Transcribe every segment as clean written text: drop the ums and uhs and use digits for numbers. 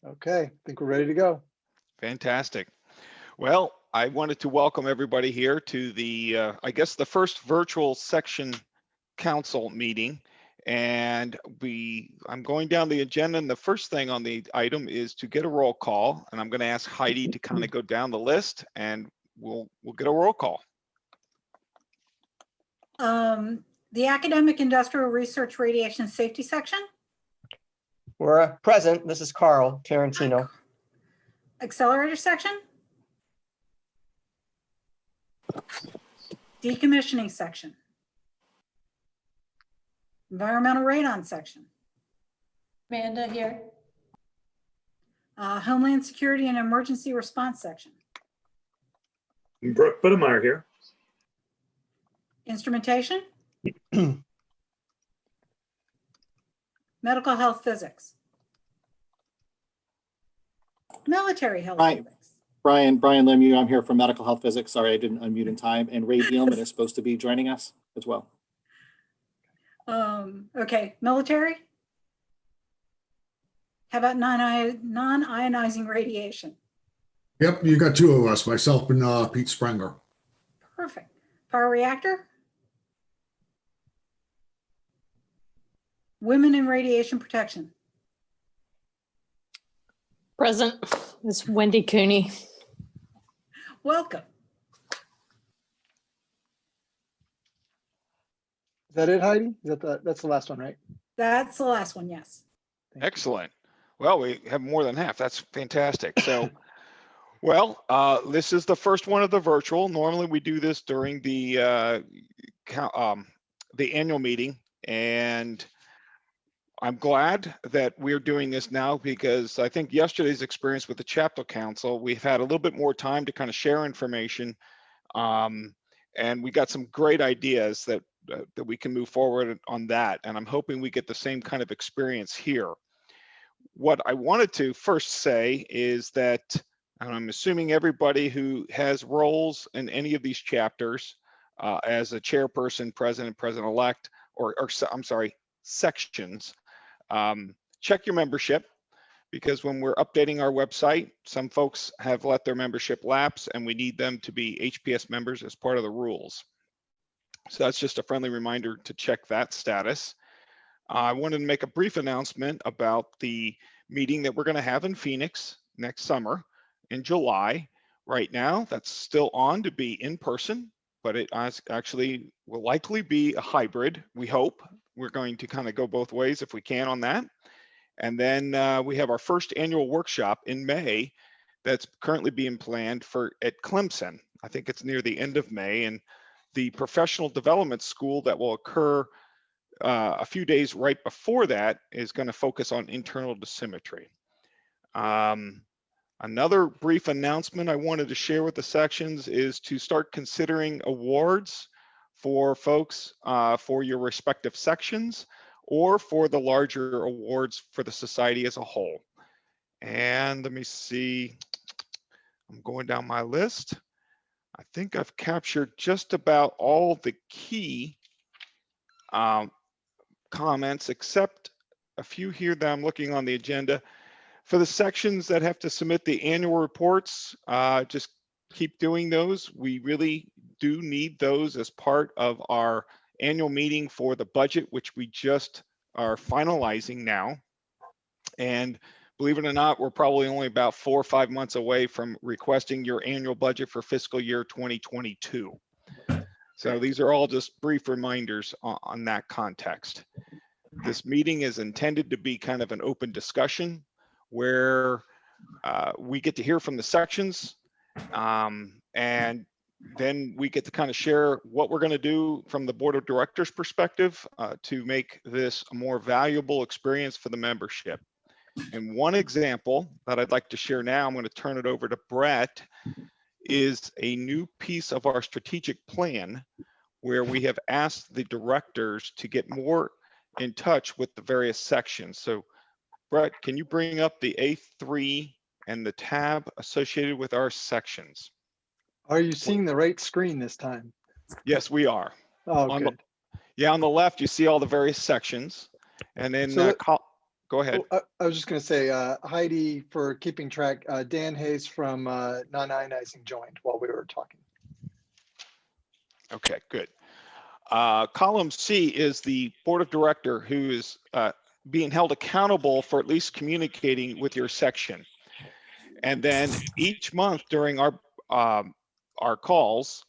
Okay, I think we're ready to go. Fantastic. Well, I wanted to welcome everybody here to the, I guess, the first virtual section council meeting. And I'm going down the agenda, and the first thing on the item is to get a roll call. And I'm going to ask Heidi to kind of go down the list, and we'll get a roll call. The Academic Industrial Research Radiation Safety section. We're present. This is Carl Tarantino. Accelerator section. Decommissioning section. Environmental radon section. Amanda here. Homeland Security and Emergency Response section. Brooke here. Instrumentation. Medical health physics. Military health physics. Brian Lemieux, I'm here from medical health physics. Sorry, I didn't unmute in time. And Ray Dealman is supposed to be joining us as well. Okay, military. How about non-ionizing radiation? Yep, you got two of us, myself and Pete Sprenger. Perfect. Power reactor. Women in radiation protection. Present. It's Wendy Cooney. Welcome. Is that it, Heidi? Is that that's the last one, right? That's the last one, yes. Excellent. Well, we have more than half. That's fantastic. So, well, this is the first one of the virtual. Normally we do this during the annual meeting, and I'm glad that we're doing this now because I think yesterday's experience with the chapter council, we've had a little bit more time to kind of share information, and we got some great ideas that we can move forward on that. And I'm hoping we get the same kind of experience here. What I wanted to first say is that, and I'm assuming everybody who has roles in any of these chapters as a chairperson, president, president-elect, or I'm sorry, sections, check your membership, because when we're updating our website, some folks have let their membership lapse and we need them to be HPS members as part of the rules. So that's just a friendly reminder to check that status. I wanted to make a brief announcement about the meeting that we're going to have in Phoenix next summer in July. Right now, that's still on to be in person, but it actually will likely be a hybrid, we hope. We're going to kind of go both ways if we can on that. And then we have our first annual workshop in May that's currently being planned at Clemson. I think it's near the end of May, and the professional development school that will occur a few days right before that is going to focus on internal dosimetry. Another brief announcement I wanted to share with the sections is to start considering awards for folks for your respective sections or for the larger awards for the society as a whole. And let me see, I'm going down my list. I think I've captured just about all the key comments, except a few here that I'm looking on the agenda. For the sections that have to submit the annual reports, just keep doing those. We really do need those as part of our annual meeting for the budget, which we just are finalizing now. And believe it or not, we're probably only about 4 or 5 months away from requesting your annual budget for fiscal year 2022. So these are all just brief reminders on that context. This meeting is intended to be kind of an open discussion where we get to hear from the sections, and then we get to kind of share what we're going to do from the board of directors perspective to make this a more valuable experience for the membership. And one example that I'd like to share now, I'm going to turn it over to Brett, is a new piece of our strategic plan where we have asked the directors to get more in touch with the various sections. So Brett, can you bring up the A3 and the tab associated with our sections? Are you seeing the right screen this time? Yes, we are. Oh, good. On the left, you see all the various sections. And then Go ahead. Oh, I was just gonna say, Heidi, for keeping track, Dan Hayes from non-ionizing joined while we were talking. Okay, good. Column C is the board of director who is being held accountable for at least communicating with your section. And then each month during our calls,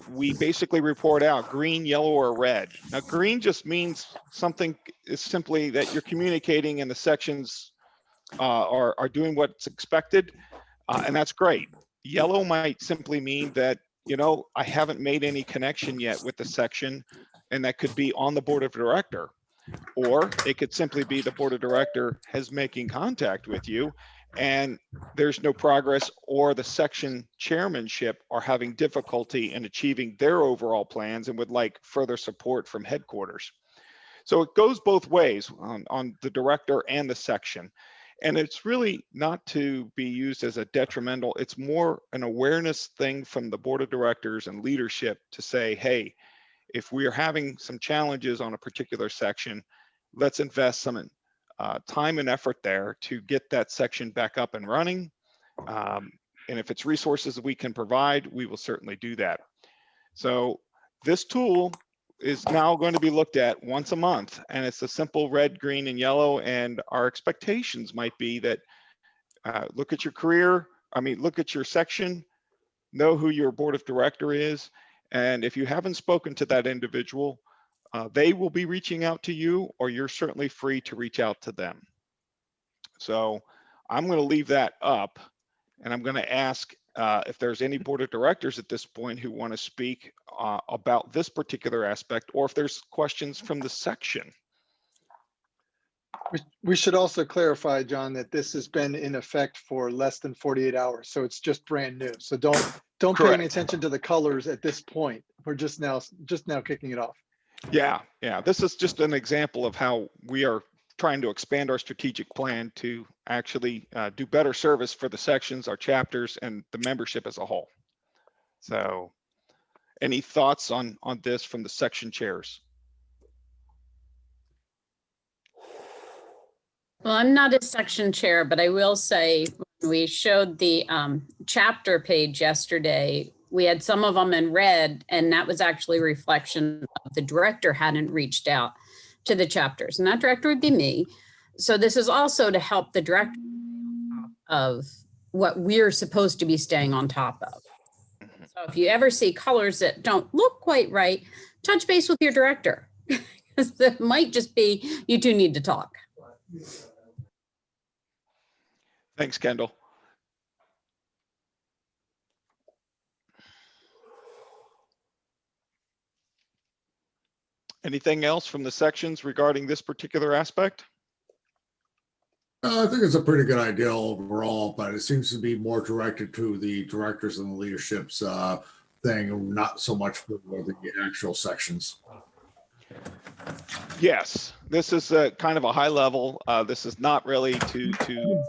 we basically report out green, yellow, or red. Now, green just means something is simply that you're communicating and the sections are doing what's expected, and that's great. Yellow might simply mean that, you know, I haven't made any connection yet with the section, and that could be on the board of director. Or it could simply be the board of director has making contact with you and there's no progress, or the section chairmanship are having difficulty in achieving their overall plans and would like further support from headquarters. So it goes both ways on the director and the section. And it's really not to be used as a detrimental, it's more an awareness thing from the board of directors and leadership to say, hey, if we are having some challenges on a particular section, let's invest some time and effort there to get that section back up and running. And if it's resources that we can provide, we will certainly do that. So this tool is now going to be looked at once a month, and it's a simple red, green, and yellow. And our expectations might be that look at your career, look at your section, know who your board of director is. And if you haven't spoken to that individual, they will be reaching out to you, or you're certainly free to reach out to them. So I'm going to leave that up, and I'm going to ask if there's any board of directors at this point who want to speak about this particular aspect, or if there's questions from the section. We should also clarify, John, that this has been in effect for less than 48 hours. So it's just brand new. So don't pay any Correct. attention to the colors at this point. We're just now kicking it off. Yeah. This is just an example of how we are trying to expand our strategic plan to actually do better service for the sections, our chapters, and the membership as a whole. So any thoughts on this from the section chairs? Well, I'm not a section chair, but I will say when we showed the chapter page yesterday, we had some of them in red, and that was actually a reflection of the director hadn't reached out to the chapters, and that director would be me. So this is also to help the director of what we're supposed to be staying on top of. So if you ever see colors that don't look quite right, touch base with your director. That might just be, you two need to talk. Thanks, Kendall. Anything else from the sections regarding this particular aspect? I think it's a pretty good idea overall, but it seems to be more directed to the directors and the leadership's thing, not so much for the actual sections. Yes, this is a kind of a high level. This is not really to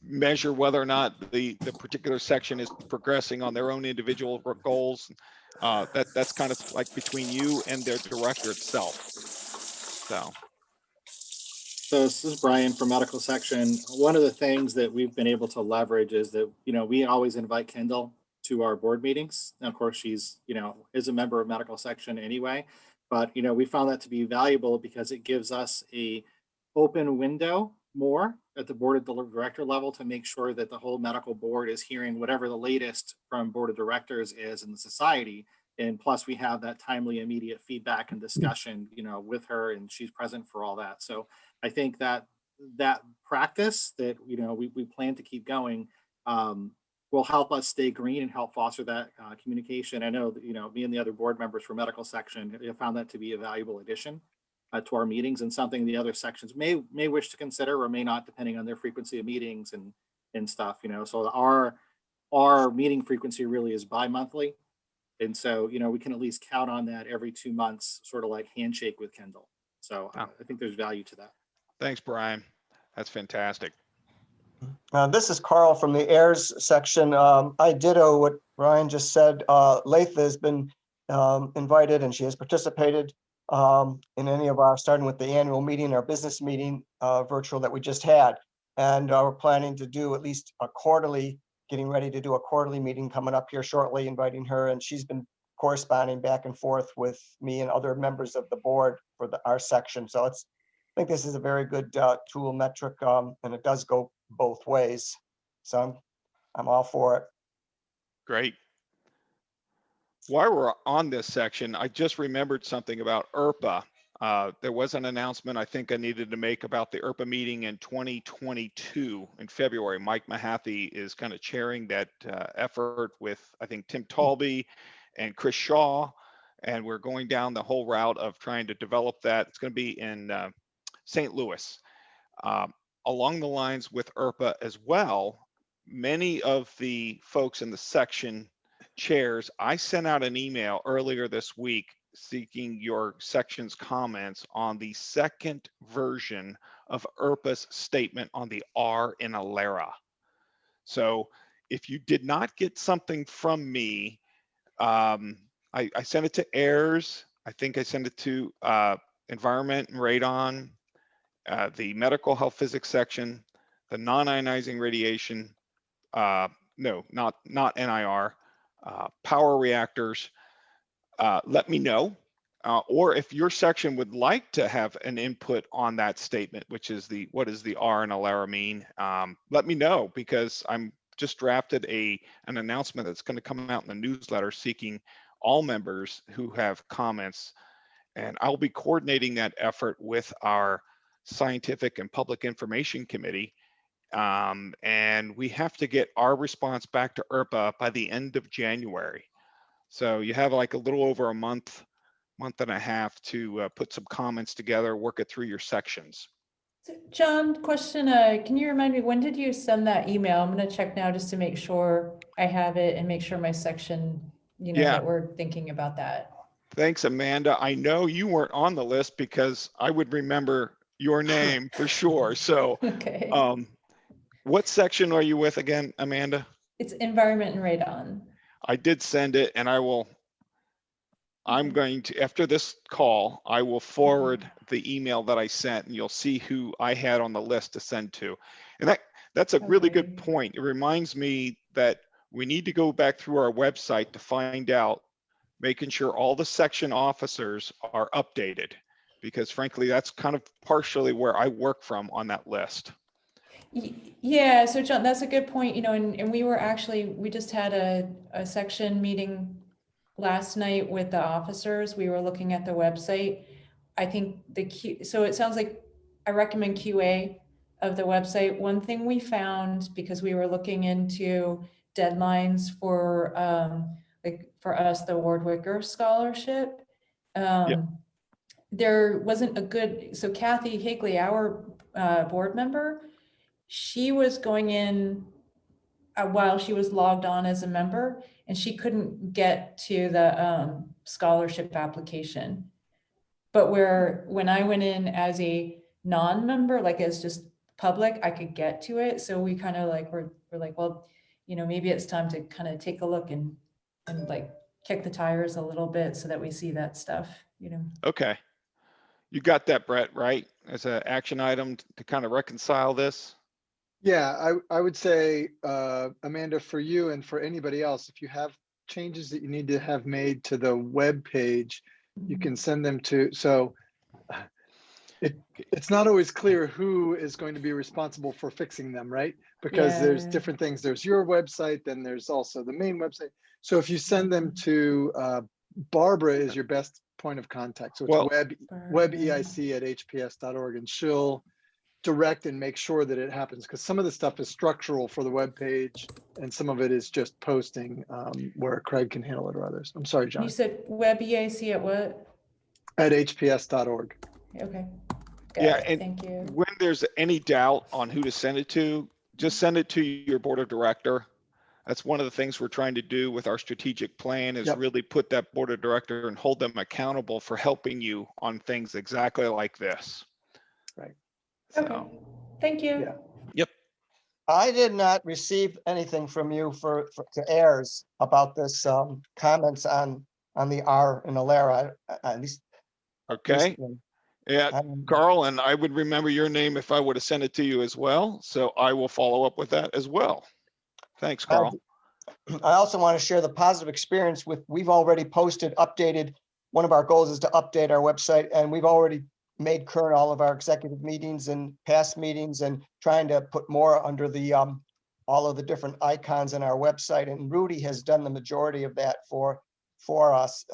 measure whether or not the particular section is progressing on their own individual goals. That's kind of like between you and their director itself. So this is Brian from medical section. One of the things that we've been able to leverage is that, we always invite Kendall to our board meetings. And of course, she's, is a member of medical section anyway. But, we found that to be valuable because it gives us a open window more at the board of director level to make sure that the whole medical board is hearing whatever the latest from board of directors is in the society. And plus we have that timely, immediate feedback and discussion, with her, and she's present for all that. So I think that practice that, we plan to keep going will help us stay green and help foster that communication. I know that, me and the other board members for medical section have found that to be a valuable addition to our meetings, and something the other sections may wish to consider or may not, depending on their frequency of meetings and stuff, So our meeting frequency really is bi-monthly. And so, we can at least count on that every 2 months, sort of like handshake with Kendall. So I think there's value to that. Thanks, Brian. That's fantastic. This is Carl from the heirs section. I ditto what Brian just said. Latha has been invited and she has participated. in any of our, starting with the annual meeting, our business meeting, virtual that we just had. And we're planning to do at least a quarterly, getting ready to do a quarterly meeting coming up here shortly, inviting her. And she's been corresponding back and forth with me and other members of the board for our section. So I think this is a very good tool metric, and it does go both ways. So I'm all for it. Great. While we're on this section, I just remembered something about IRPA. There was an announcement I think I needed to make about the IRPA meeting in 2022 in February. Mike Mahaffey is kind of chairing that effort with, I think, Tim Talby and Chris Shaw. And we're going down the whole route of trying to develop that. It's going to be in St. Louis. Along the lines with IRPA as well, many of the folks in the section chairs, I sent out an email earlier this week seeking your section's comments on the second version of IRPA's statement on the R in Alera. So if you did not get something from me, I sent it to AIRS. I think I sent it to Environment and Radon, the Medical Health Physics section, the non-ionizing radiation, no, not NIR, power reactors. Let me know. Or if your section would like to have an input on that statement, which is what does the R and Alera mean? Let me know, because I'm just drafted an announcement that's going to come out in the newsletter seeking all members who have comments. And I'll be coordinating that effort with our Scientific and Public Information Committee. And we have to get our response back to IRPA by the end of January. So you have like a little over a month and a half to put some comments together, work it through your sections. So John, question, can you remind me, when did you send that email? I'm going to check now just to make sure I have it and make sure my section, that we're thinking about that. Thanks, Amanda. I know you weren't on the list because I would remember your name for sure. So Okay. what section are you with again, Amanda? It's Environment and Radon. I did send it, and I'm going to, after this call, I will forward the email that I sent, and you'll see who I had on the list to send to. And that's a really good point. It reminds me that we need to go back through our website to find out, making sure all the section officers are updated, because frankly, that's kind of partially where I work from on that list. Yeah, so John, that's a good point, and we just had a section meeting last night with the officers. We were looking at the website. I think so it sounds like I recommend QA of the website. One thing we found, because we were looking into deadlines for for us, the Ward Wicker Scholarship, there wasn't a good, so Kathy Higley, our board member, she was going in while she was logged on as a member, and she couldn't get to the scholarship application. But when I went in as a non-member, like as just public, I could get to it. So we kind of we're like, well, maybe it's time to kind of take a look and like kick the tires a little bit so that we see that stuff, Okay. You got that, Brett, right? As an action item to kind of reconcile this? Yeah, I would say, Amanda, for you and for anybody else, if you have changes that you need to have made to the web page, you can send them to, so it's not always clear who is going to be responsible for fixing them, right? Because there's different things. There's your website, then there's also the main website. So if you send them to Barbara is your best point of contact. So it's webeic@hps.org, and she'll direct and make sure that it happens, because some of the stuff is structural for the web page and some of it is just posting where Craig can handle it or others. I'm sorry, John. You said WebEAC at what? At hps.org. Okay. And thank you. When there's any doubt on who to send it to, just send it to your board of director. That's one of the things we're trying to do with our strategic plan, is really put that board of director and hold them accountable for helping you on things exactly like this. Right. So, okay. Thank you. Yeah. Yep. I did not receive anything from you to AIRS about this comments on the R in Alera. At least Okay. recently. Yeah, Um, Carl, and I would remember your name if I would have sent it to you as well. So I will follow up with that as well. Thanks, I Carl. I also want to share the positive experience with, we've already posted, updated. One of our goals is to update our website, and we've already made current all of our executive meetings and past meetings, and trying to put more under the, all of the different icons in our website. And Rudy has done the majority of that for us.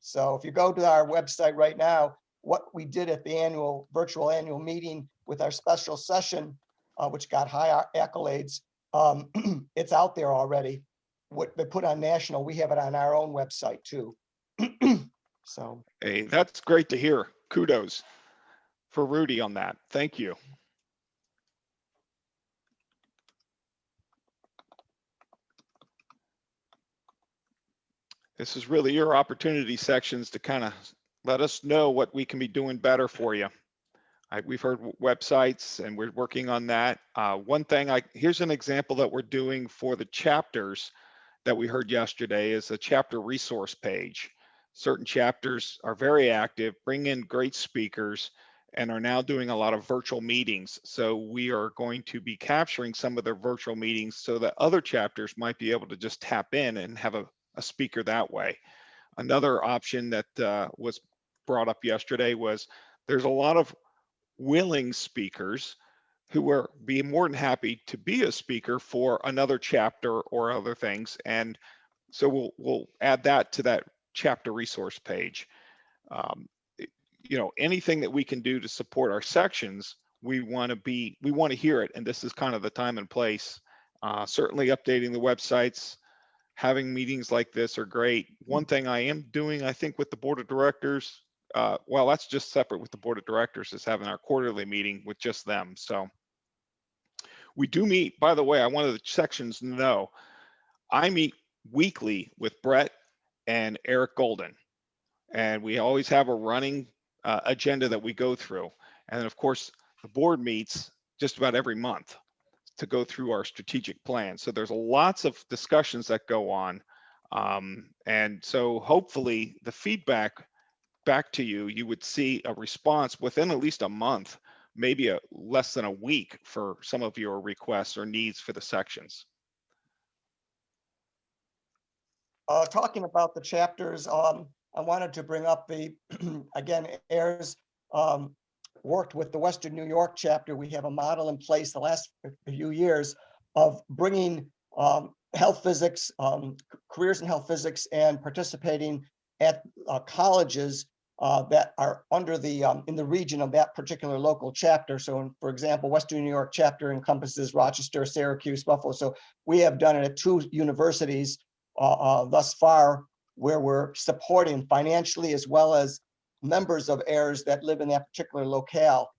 So if you go to our website right now, what we did at the virtual annual meeting with our special session, which got high accolades, it's out there already. What they put on national, we have it on our own website too. So, Hey, that's great to hear. Kudos for Rudy on that. Thank you. This is really your opportunity sections to kind of let us know what we can be doing better for you. We've heard websites and we're working on that. One thing, here's an example that we're doing for the chapters that we heard yesterday is a chapter resource page. Certain chapters are very active, bring in great speakers, and are now doing a lot of virtual meetings. So we are going to be capturing some of their virtual meetings so that other chapters might be able to just tap in and have a speaker that way. Another option that was brought up yesterday was there's a lot of willing speakers who will be more than happy to be a speaker for another chapter or other things. And so we'll add that to that chapter resource page. You know, anything that we can do to support our sections, we want to hear it. And this is kind of the time and place. Certainly updating the websites, having meetings like this are great. One thing I am doing, I think, with the board of directors, well, that's just separate with the board of directors, is having our quarterly meeting with just them. So we do meet, by the way, I wanted the sections to know, I meet weekly with Brett and Eric Golden, and we always have a running agenda that we go through. And then of course, the board meets just about every month to go through our strategic plan. So there's lots of discussions that go on. And so hopefully the feedback back to you, you would see a response within at least a month, maybe less than a week for some of your requests or needs for the sections. talking about the chapters, I wanted to bring up the, again, AIRS worked with the Western New York chapter. We have a model in place the last few years of bringing health physics, careers in health physics, and participating at colleges that are under the in the region of that particular local chapter. So, for example, Western New York chapter encompasses Rochester, Syracuse, Buffalo. So we have done it at 2 universities thus far, where we're supporting financially, as well as members of AIRS that live in that particular locale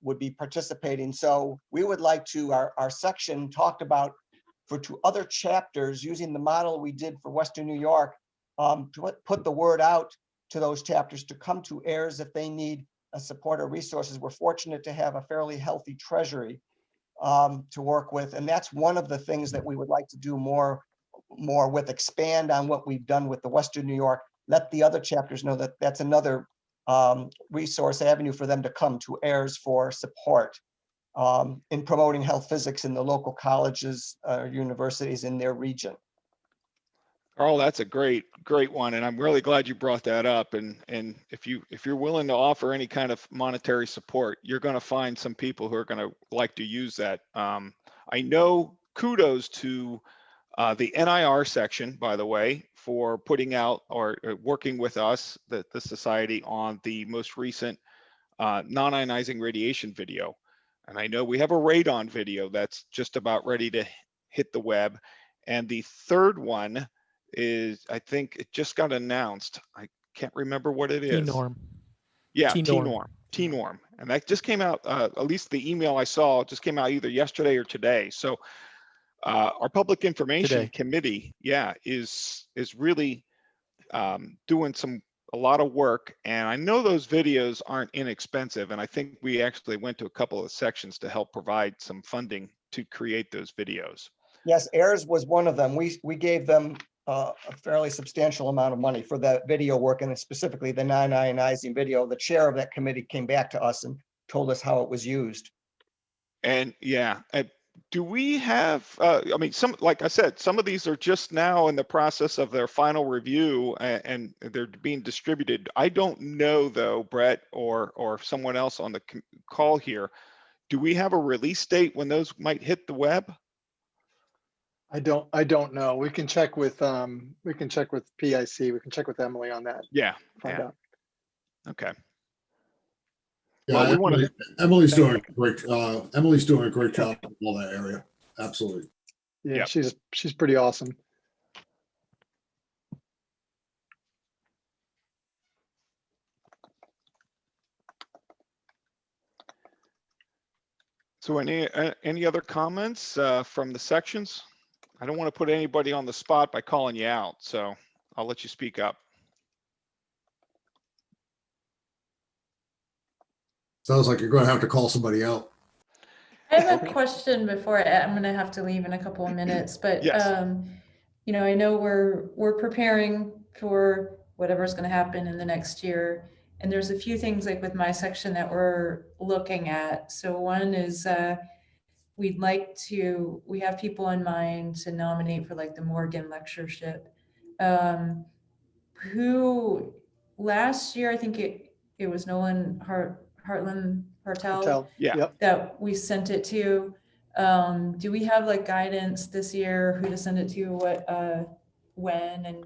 would be participating. So we would like to, our section talked about for 2 other chapters using the model we did for Western New York, to put the word out to those chapters to come to AIRS if they need support or resources. We're fortunate to have a fairly healthy treasury to work with. And that's one of the things that we would like to do more with, expand on what we've done with the Western New York, let the other chapters know that that's another resource avenue for them to come to AIRS for support in promoting health physics in the local colleges, universities in their region. Carl, that's a great one, and I'm really glad you brought that up. And if you're willing to offer any kind of monetary support, you're going to find some people who are going to like to use that. I know, kudos to the NIR section, by the way, for putting out or working with us, the society, on the most recent non-ionizing radiation video. And I know we have a radon video that's just about ready to hit the web. And the third one is, I think it just got announced. I can't remember what it is. T-norm. Yeah, T-norm. T-norm. And that just came out, at least the email I saw just came out either yesterday or today. So our public information committee, is really doing a lot of work. And I know those videos aren't inexpensive. And I think we actually went to a couple of sections to help provide some funding to create those videos. Yes, AIRS was one of them. We gave them a fairly substantial amount of money for that video work, and specifically the non-ionizing video. The chair of that committee came back to us and told us how it was used. And yeah, do we have, I mean, like I said, some of these are just now in the process of their final review and they're being distributed. I don't know though, Brett or someone else on the call here, do we have a release date when those might hit the web? I don't know. We can check with PIC. We can check with Emily on that. Yeah. Find out. Okay. Yeah, Well, Emily's doing a great. Emily's doing a great job in all that area. Absolutely. Yeah, Yep. she's pretty awesome. So any other comments from the sections? I don't want to put anybody on the spot by calling you out, so I'll let you speak up. Sounds like you're going to have to call somebody out. I have a question before I'm going to have to leave in a couple of minutes, but Yes. you know, I know we're preparing for whatever's going to happen in the next year, and there's a few things like with my section that we're looking at. So one is we have people in mind to nominate for like the Morgan lectureship. Who last year, I think it was Nolan Hartland Hartel Yeah. Yep. that we sent it to. Do we have like guidance this year, who to send it to, what, when, and,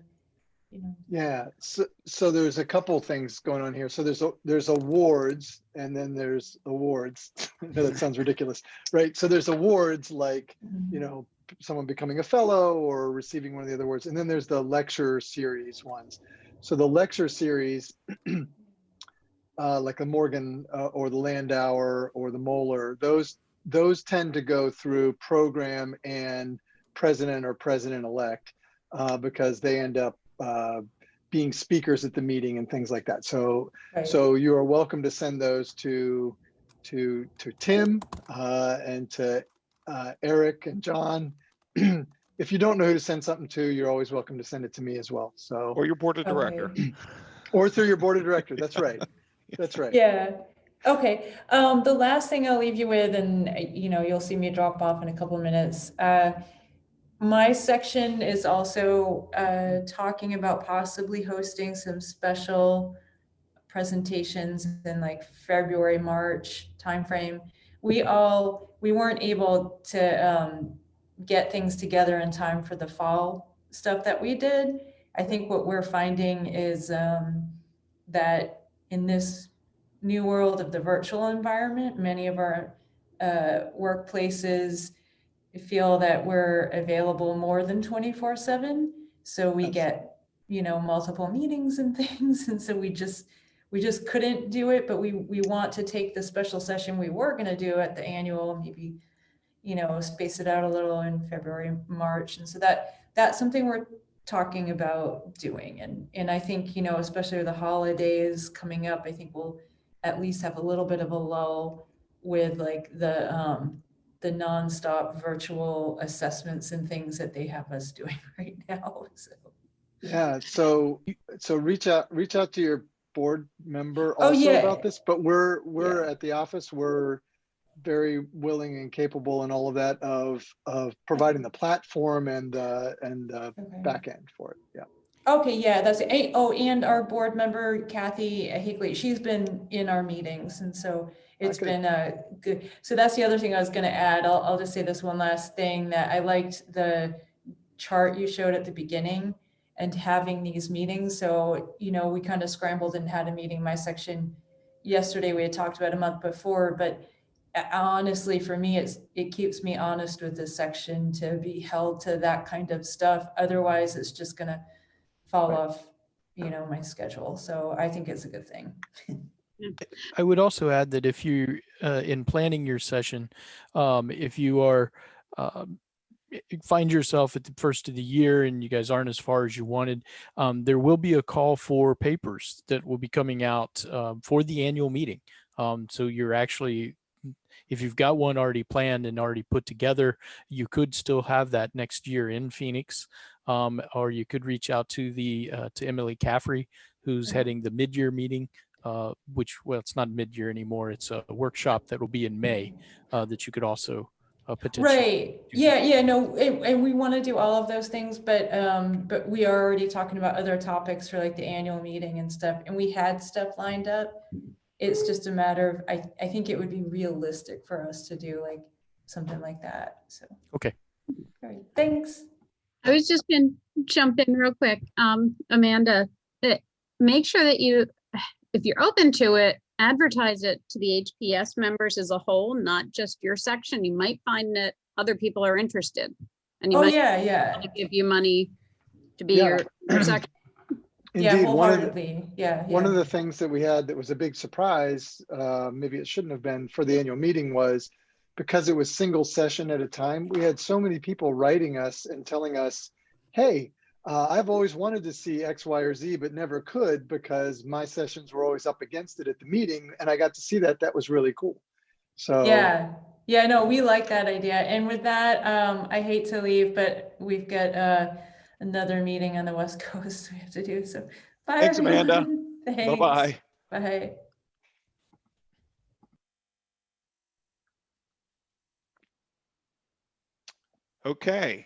you know? Yeah, so there's a couple things going on here. So there's awards and then there's awards. I know that sounds ridiculous, right? So there's awards like, you know, someone becoming a fellow or receiving one of the other awards. And then there's the lecture series ones. So the lecture series, like the Morgan or the Landauer or the Moeller, those tend to go through program and president or president-elect because they end up being speakers at the meeting and things like that. So, Right. so you are welcome to send those to Tim and to Eric and John. If you don't know who to send something to, you're always welcome to send it to me as well. So, Or your board of director. Okay. or through your board of director. That's right. That's right. Yeah. Okay. The last thing I'll leave you with, and you know, you'll see me drop off in a couple of minutes. My section is also talking about possibly hosting some special presentations in like February, March timeframe. We weren't able to get things together in time for the fall stuff that we did. I think what we're finding is that in this new world of the virtual environment, many of our workplaces feel that we're available more than 24/7. So we get, you know, multiple meetings and things. And so we just couldn't do it, but we want to take the special session we were going to do at the annual, maybe, you know, space it out a little in February, March. And so that's something we're talking about doing. And I think, you know, especially with the holidays coming up, I think we'll at least have a little bit of a lull with like the nonstop virtual assessments and things that they have us doing right now. So. Yeah. So reach out to your board member also about this, but we're at the office, we're very willing and capable and all of that of providing the platform and back end for it. Yeah. Okay, yeah, that's it. Oh, and our board member, Kathy Higley, she's been in our meetings. And so it's been good. So that's the other thing I was going to add. I'll just say this one last thing, that I liked the chart you showed at the beginning and having these meetings. So, you know, we kind of scrambled and had a meeting, my section yesterday. We had talked about a month before, but honestly, for me, it keeps me honest with this section to be held to that kind of stuff. Otherwise, it's just going to fall off, you know, my schedule. So I think it's a good thing. I would also add that if you, in planning your session, if you are, find yourself at the first of the year and you guys aren't as far as you wanted, there will be a call for papers that will be coming out for the annual meeting. So you're actually, if you've got one already planned and already put together, you could still have that next year in Phoenix. or you could reach out to to Emily Caffrey, who's heading the mid-year meeting, which, well, it's not mid-year anymore. It's a workshop that will be in May that you could also potentially. Right. Yeah. No, and we want to do all of those things, but we are already talking about other topics for like the annual meeting and stuff, and we had stuff lined up. It's just a matter of, I think it would be realistic for us to do like something like that. So. Okay. All right. Thanks. I was just gonna jump in real quick, Amanda, make sure that if you're open to it, advertise it to the HPS members as a whole, not just your section. You might find that other people are interested. And you might yeah. give you money to be Yeah. your section. Indeed, wholeheartedly. One of the things that we had that was a big surprise, maybe it shouldn't have been for the annual meeting, was because it was single session at a time, we had so many people writing us and telling us, hey, I've always wanted to see X, Y, or Z, but never could because my sessions were always up against it at the meeting. And I got to see that. That was really cool. So yeah, no, we like that idea. And with that, I hate to leave, but we've got another meeting on the West Coast we have to do. So bye, Thanks, everyone. Amanda. Thanks. Bye-bye. Bye. Okay.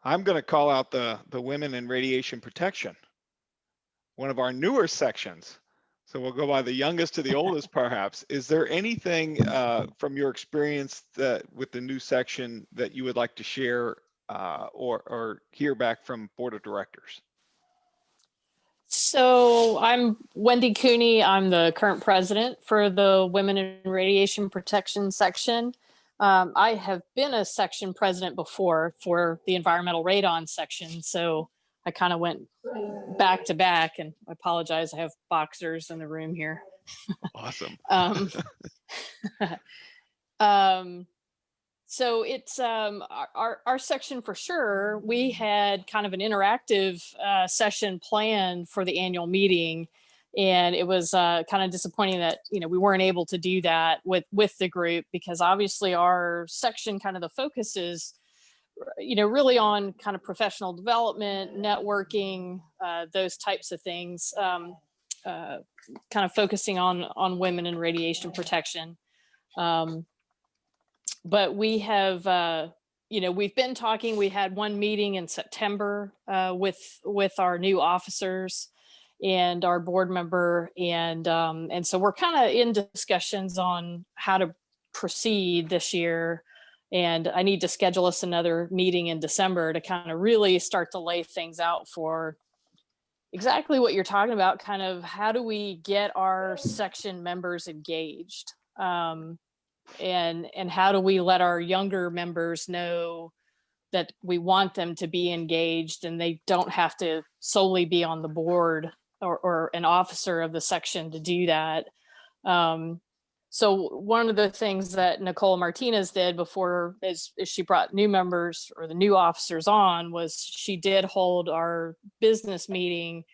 I'm going to call out the women in radiation protection, one of our newer sections. So we'll go by the youngest to the oldest, perhaps. Is there anything from your experience with the new section that you would like to share or hear back from Board of Directors? So I'm Wendy Cooney. I'm the current president for the Women in Radiation Protection section. I have been a section president before for the environmental radon section. So I kind of went back to back, and I apologize. I have boxers in the room here. Awesome. So it's our section for sure. We had kind of an interactive session planned for the annual meeting, and it was kind of disappointing that we weren't able to do that with the group, because obviously our section, kind of the focus is really on kind of professional development, networking, those types of things, kind of focusing on women in radiation protection. But we have, we've been talking. We had one meeting in September with our new officers and our board member, and so we're kind of in discussions on how to proceed this year. And I need to schedule us another meeting in December to kind of really start to lay things out for exactly what you're talking about. Kind of how do we get our section members engaged? And how do we let our younger members know that we want them to be engaged and they don't have to solely be on the board or an officer of the section to do that. So one of the things that Nicole Martinez did before, as she brought new members or the new officers on, was she did hold our business meeting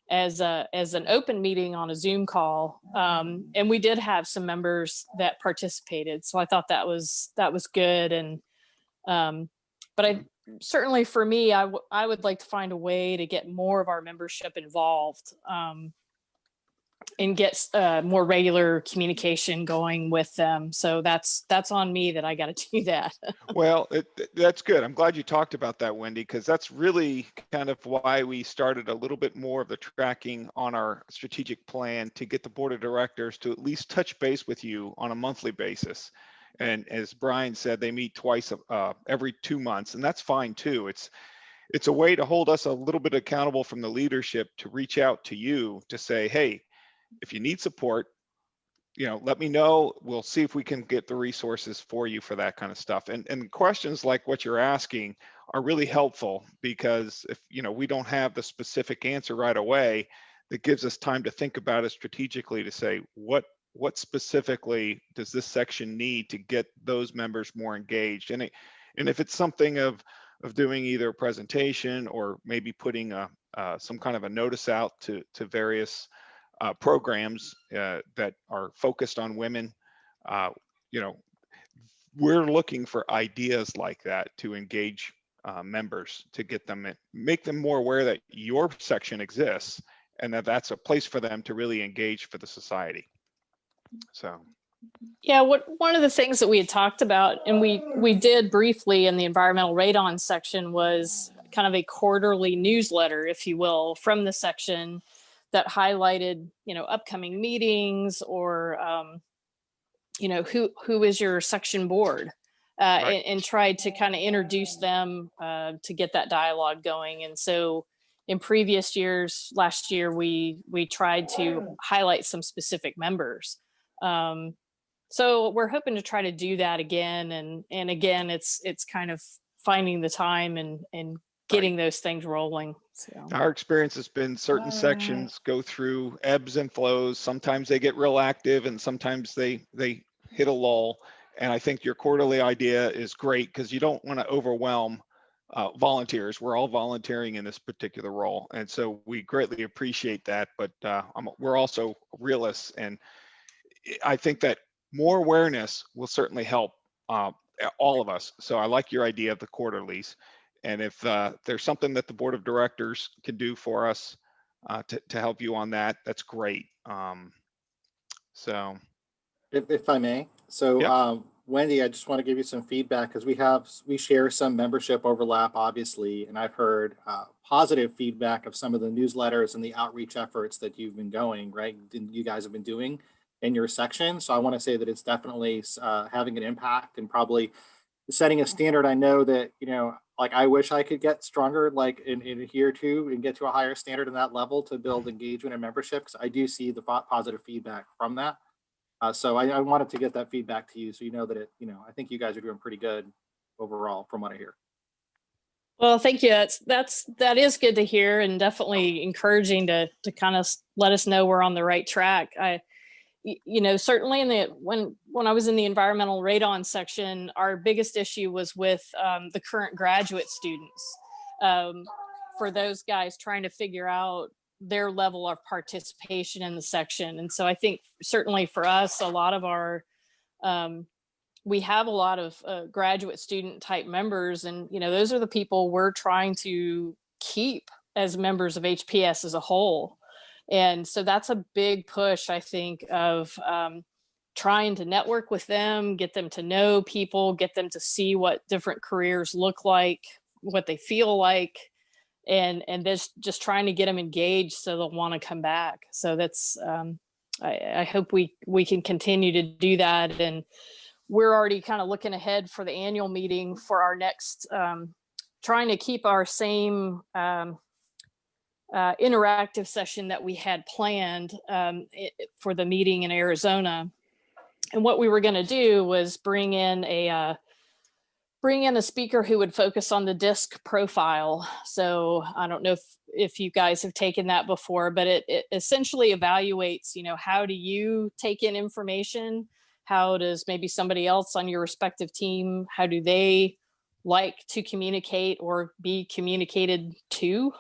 as an open meeting on a Zoom call. And we did have some members that participated. So I thought that was good. And, but I certainly, for me, I would like to find a way to get more of our membership involved, and get more regular communication going with them. So that's on me that I got to do that. Well, that's good. I'm glad you talked about that, Wendy, because that's really kind of why we started a little bit more of the tracking on our strategic plan, to get the board of directors to at least touch base with you on a monthly basis. And as Brian said, they meet twice every 2 months, and that's fine too. It's a way to hold us a little bit accountable from the leadership to reach out to you to say, hey, if you need support, let me know. We'll see if we can get the resources for you for that kind of stuff. And questions like what you're asking are really helpful, because if we don't have the specific answer right away, that gives us time to think about it strategically, to say what specifically does this section need to get those members more engaged. And if it's something of doing either a presentation or maybe putting some kind of a notice out to various programs that are focused on women, we're looking for ideas like that to engage members to get them make them more aware that your section exists and that that's a place for them to really engage for the society. So. Yeah, one of the things that we had talked about, and we did briefly in the environmental radon section, was kind of a quarterly newsletter, if you will, from the section that highlighted, upcoming meetings or, who is your section board, Right. and tried to kind of introduce them to get that dialogue going. And so in previous years, last year, we tried to highlight some specific members. So we're hoping to try to do that again. And again, it's kind of finding the time and getting those things rolling. So Our experience has been certain sections go through ebbs and flows. Sometimes they get real active and sometimes they hit a lull. And I think your quarterly idea is great because you don't want to overwhelm volunteers. We're all volunteering in this particular role. And so we greatly appreciate that. But we're also realists. And I think that more awareness will certainly help all of us. So I like your idea of the quarterlies. And if there's something that the board of directors can do for us to help you on that, that's great. So. If I may. So Yep. Wendy, I just want to give you some feedback because we share some membership overlap, obviously, and I've heard positive feedback of some of the newsletters and the outreach efforts that you've been going, right? You guys have been doing in your section. So I want to say that it's definitely having an impact and probably setting a standard. I know that, like I wish I could get stronger, like in a year or two, and get to a higher standard in that level to build engagement and membership. Because I do see the positive feedback from that. So I wanted to get that feedback to you, so that I think you guys are doing pretty good overall, from what I hear. well, thank you. That is good to hear, and definitely encouraging to kind of let us know we're on the right track. Certainly when I was in the environmental radon section, our biggest issue was with the current graduate students. For those guys trying to figure out their level of participation in the section. And so I think certainly for us, a lot of our, we have a lot of graduate student type members, and, those are the people we're trying to keep as members of HPS as a whole. And so that's a big push, I think, of trying to network with them, get them to know people, get them to see what different careers look like, what they feel like, and just trying to get them engaged so they'll want to come back. So that's I hope we can continue to do that. And we're already kind of looking ahead for the annual meeting for our next, trying to keep our same interactive session that we had planned for the meeting in Arizona. And what we were going to do was bring in a speaker who would focus on the DISC profile. So I don't know if you guys have taken that before, but it essentially evaluates, how do you take in information? How does maybe somebody else on your respective team, how do they like to communicate or be communicated to?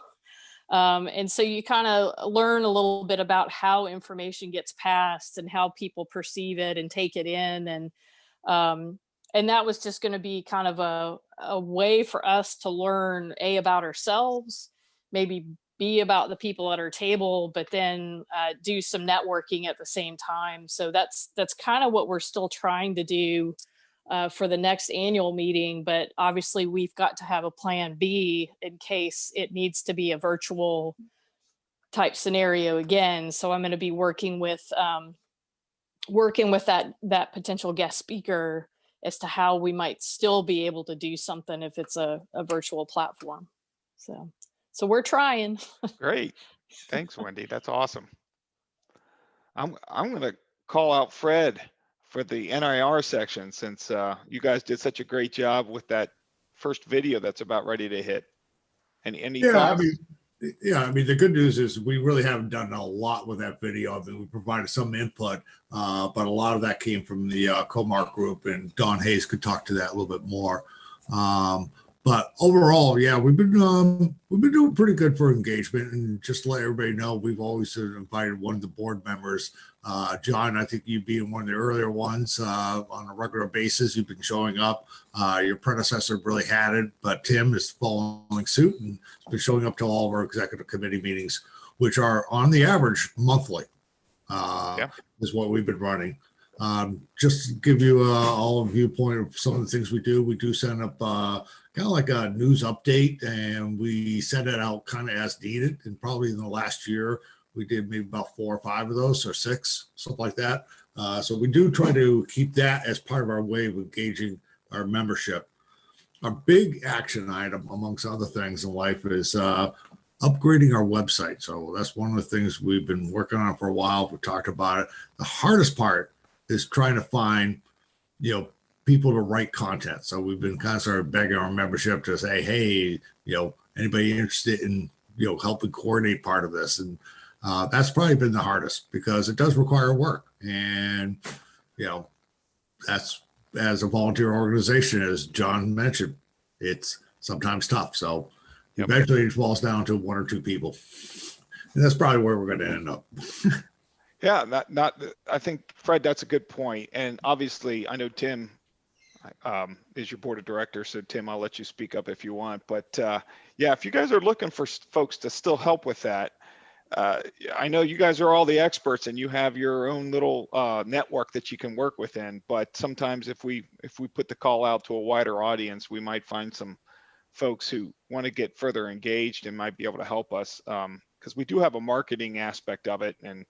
And so you kind of learn a little bit about how information gets passed and how people perceive it and take it in. And that was just going to be kind of a way for us to learn about ourselves, maybe B, about the people at our table, but then do some networking at the same time. So that's kind of what we're still trying to do for the next annual meeting. But obviously we've got to have a plan B in case it needs to be a virtual type scenario again. So I'm going to be working with that potential guest speaker as to how we might still be able to do something if it's a virtual platform. So we're trying. Great. Thanks, Wendy. That's awesome. I'm going to call out Fred for the NIR section, since you guys did such a great job with that first video that's about ready to hit. Any thoughts? The good news is we really haven't done a lot with that video. I mean, we provided some input, but a lot of that came from the Comark group, and Don Hayes could talk to that a little bit more. But overall, yeah, we've been doing pretty good for engagement. And just to let everybody know, we've always invited one of the board members. John, I think you being one of the earlier ones on a regular basis, you've been showing up. Your predecessor really had it, but Tim is following suit and has been showing up to all of our executive committee meetings, which are on the average monthly. Is what we've been running. Just to give you all a viewpoint of some of the things we do send up kind of like a news update, and we send it out kind of as needed. And probably in the last year, we did maybe about 4 or 5 of those, or 6, something like that. So we do try to keep that as part of our way of engaging our membership. Our big action item, amongst other things in life, is upgrading our website. So that's one of the things we've been working on for a while. We talked about it. The hardest part is trying to find, people to write content. So we've been kind of sort of begging our membership to say, hey, anybody interested in, helping coordinate part of this? And that's probably been the hardest because it does require work. And, that's, as a volunteer organization, as John mentioned, it's sometimes tough. So eventually it falls down to 1 or 2 people. And that's probably where we're going to end up. Yeah, I think, Fred, that's a good point. And obviously, I know Tim is your board of directors. So Tim, I'll let you speak up if you want. But yeah, if you guys are looking for folks to still help with that, I know you guys are all the experts and you have your own little network that you can work within. But sometimes if we put the call out to a wider audience, we might find some folks who want to get further engaged and might be able to help us, because we do have a marketing aspect of it. And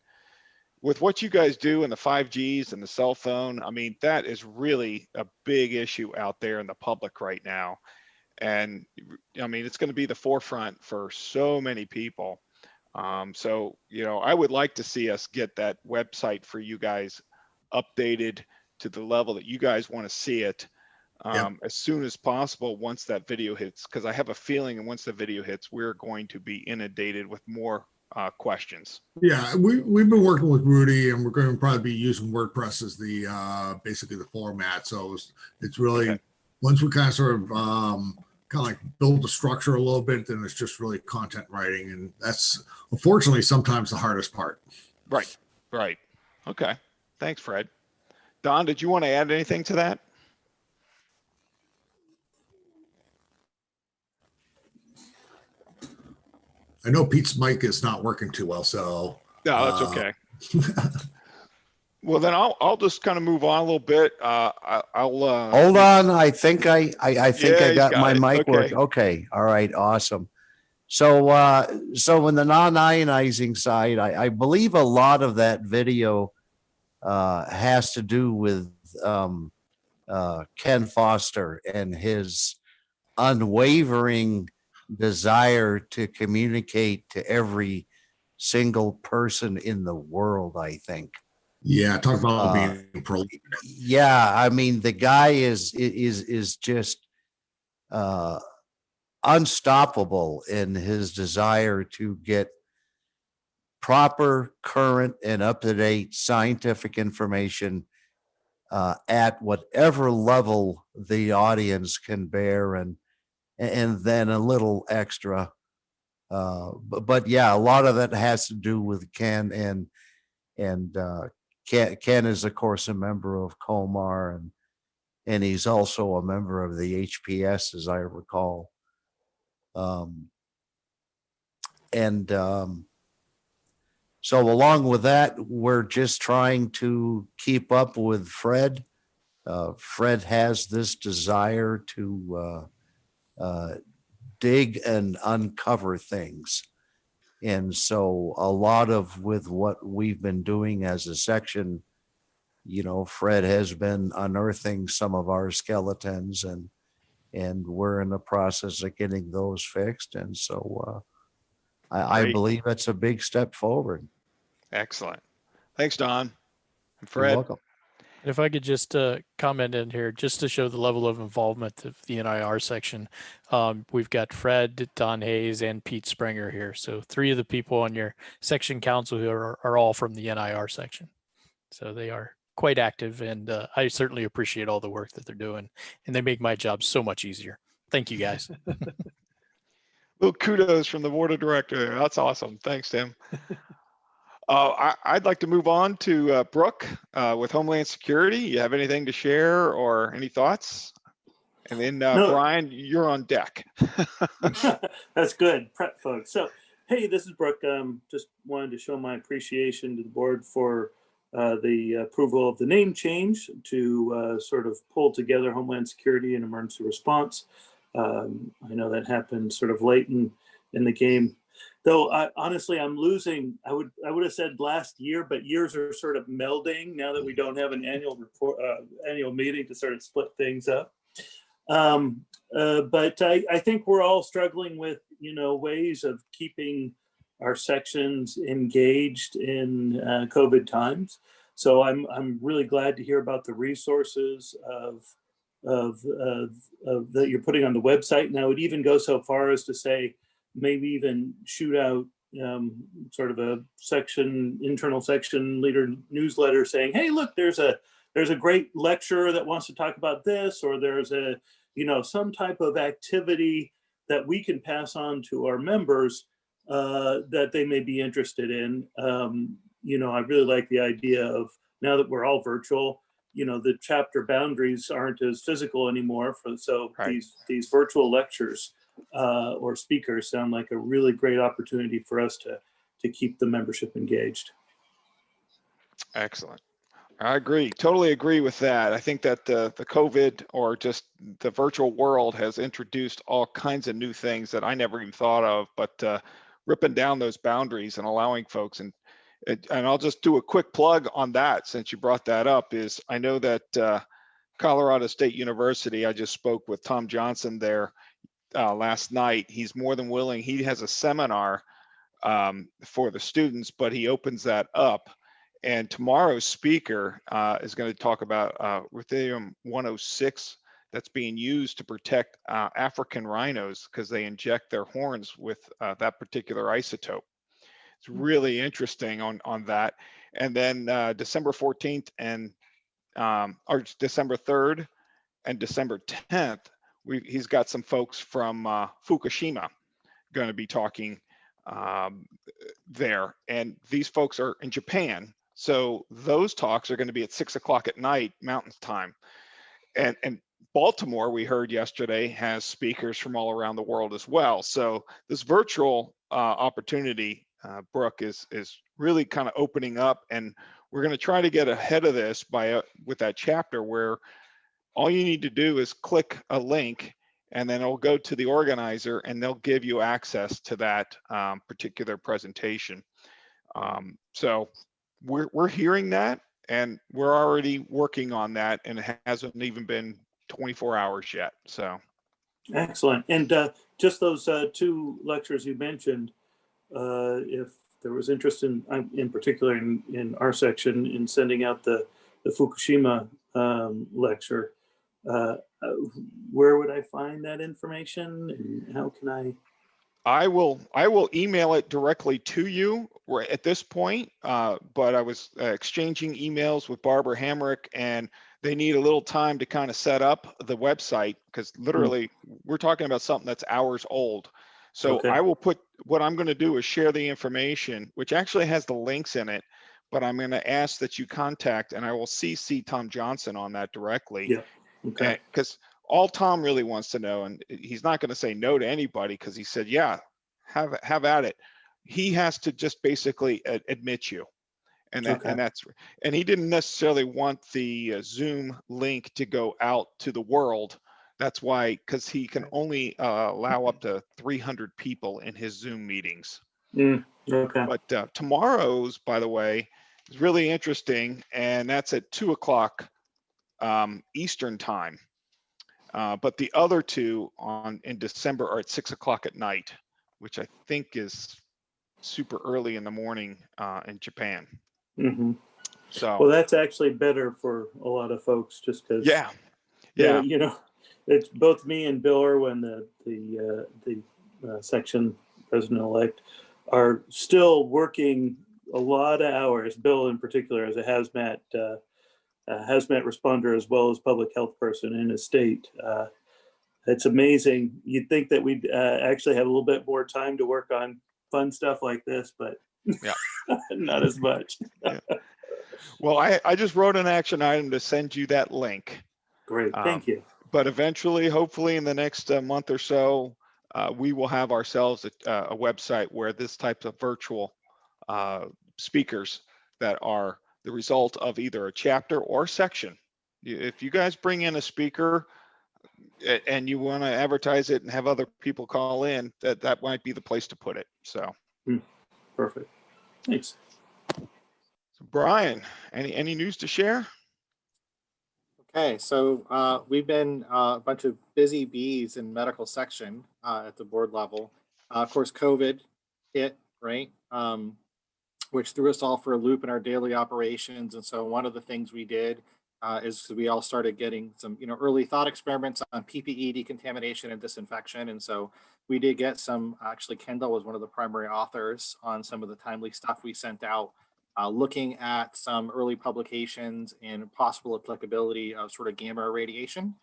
with what you guys do and the 5Gs and the cell phone, I mean, that is really a big issue out there in the public right now. And I mean, it's going to be the forefront for so many people. So, I would like to see us get that website for you guys updated to the level that you guys want to see it as soon as possible once that video hits, because I have a feeling that once the video hits, we're going to be inundated with more questions. Yeah, we've been working with Rudy, and we're going to probably be using WordPress as the basically the format. So it's really once we kind of sort of like build the structure a little bit, then it's just really content writing, and that's unfortunately sometimes the hardest part. Right. Okay. Thanks, Fred. Don, did you want to add anything to that? I know Pete's mic is not working too well, so. No, that's okay. Well, then I'll just kind of move on a little bit. I'll hold on. I think I got my mic working. Okay. All right. Awesome. So in the non-ionizing side, I believe a lot of that video has to do with Ken Foster and his unwavering desire to communicate to every single person in the world, I think. Yeah, talk about being pro. Yeah, I mean, the guy is just unstoppable in his desire to get proper, current, and up-to-date scientific information at whatever level the audience can bear, and then a little extra. But yeah, a lot of that has to do with Ken, and Ken is of course a member of Comar, and he's also a member of the HPS, as I recall. So along with that, we're just trying to keep up with Fred. Fred has this desire to dig and uncover things. And so a lot of with what we've been doing as a section, Fred has been unearthing some of our skeletons, and we're in the process of getting those fixed. And so I believe it's a big step forward. Excellent. Thanks, Don. And Fred. You're welcome. And if I could just comment in here, just to show the level of involvement of the NIR section, we've got Fred, Don Hayes, and Pete Springer here. So 3 of the people on your section council who are all from the NIR section. So they are quite active, and I certainly appreciate all the work that they're doing, and they make my job so much easier. Thank you, guys. Little kudos from the board of director there. That's awesome. Thanks, Tim. I'd like to move on to Brooke with Homeland Security. You have anything to share or any thoughts? And then No. Brian, you're on deck. That's good, prep folks. So, hey, this is Brooke. Just wanted to show my appreciation to the board for the approval of the name change to sort of pull together Homeland Security and Emergency Response. I know that happened sort of late in the game. Though honestly, I'm losing. I would have said last year, but years are sort of melding now that we don't have an annual report, annual meeting to sort of split things up. But I think we're all struggling with ways of keeping our sections engaged in COVID times. So I'm really glad to hear about the resources that you're putting on the website. And I would even go so far as to say, maybe even shoot out sort of a internal section leader newsletter saying, hey, look, there's a great lecturer that wants to talk about this, or there's some type of activity that we can pass on to our members that they may be interested in. I really like the idea of, now that we're all virtual, the chapter boundaries aren't as physical anymore. Right. These virtual lectures or speakers sound like a really great opportunity for us to keep the membership engaged. Excellent. I agree. Totally agree with that. I think that the COVID or just the virtual world has introduced all kinds of new things that I never even thought of, but ripping down those boundaries and allowing folks, and I'll just do a quick plug on that since you brought that up, is I know that Colorado State University, I just spoke with Tom Johnson there last night. He's more than willing. He has a seminar for the students, but he opens that up. And tomorrow's speaker is going to talk about ruthenium 106 that's being used to protect African rhinos because they inject their horns with that particular isotope. It's really interesting on that. And then December 14th and or December 3rd and December 10th, he's got some folks from Fukushima going to be talking there. And these folks are in Japan. So those talks are going to be at 6 o'clock at night, Mountain Time. And Baltimore, we heard yesterday, has speakers from all around the world as well. So this virtual opportunity, Brooke, is really kind of opening up. And we're going to try to get ahead of this with that chapter where all you need to do is click a link and then it'll go to the organizer and they'll give you access to that particular presentation. So we're hearing that and we're already working on that, and it hasn't even been 24 hours yet. So excellent. And just those two lectures you mentioned, if there was interest in particular in our section in sending out the Fukushima lecture, where would I find that information and how can I will email it directly to you at this point, but I was exchanging emails with Barbara Hamrick, and they need a little time to kind of set up the website because literally we're talking about something that's hours old. So Okay. I will what I'm going to do is share the information, which actually has the links in it, but I'm going to ask that you contact, and I will CC Tom Johnson on that directly. Yeah. Okay. Because all Tom really wants to know, and he's not going to say no to anybody because he said, yeah, have at it. He has to just basically admit you. And that, Okay. and he didn't necessarily want the Zoom link to go out to the world. That's why, because he can only allow up to 300 people in his Zoom meetings. Okay. But tomorrow's, by the way, is really interesting, and that's at 2 o'clock Eastern time. But the other two in December are at 6 o'clock at night, which I think is super early in the morning in Japan. Mm-hmm. So well, that's actually better for a lot of folks, just because yeah, it's both me and Bill Irwin, the section president-elect, are still working a lot of hours. Bill in particular as a hazmat responder as well as public health person in his state. It's amazing. You'd think that we'd actually have a little bit more time to work on fun stuff like this, but Yeah. not as much. Yeah. Well, I just wrote an action item to send you that link. Great, thank you. But eventually, hopefully in the next month or so, we will have ourselves a website where this type of virtual speakers that are the result of either a chapter or section. If you guys bring in a speaker and you want to advertise it and have other people call in, that might be the place to put it. So Perfect. Thanks. So Brian, any news to share? Okay, so we've been a bunch of busy bees in medical section at the board level. Of course, COVID hit, right? Which threw us all for a loop in our daily operations. And so one of the things we did is we all started getting some, early thought experiments on PPE decontamination and disinfection. And so we did get some, actually Kendall was one of the primary authors on some of the timely stuff we sent out, looking at some early publications and possible applicability of sort of gamma irradiation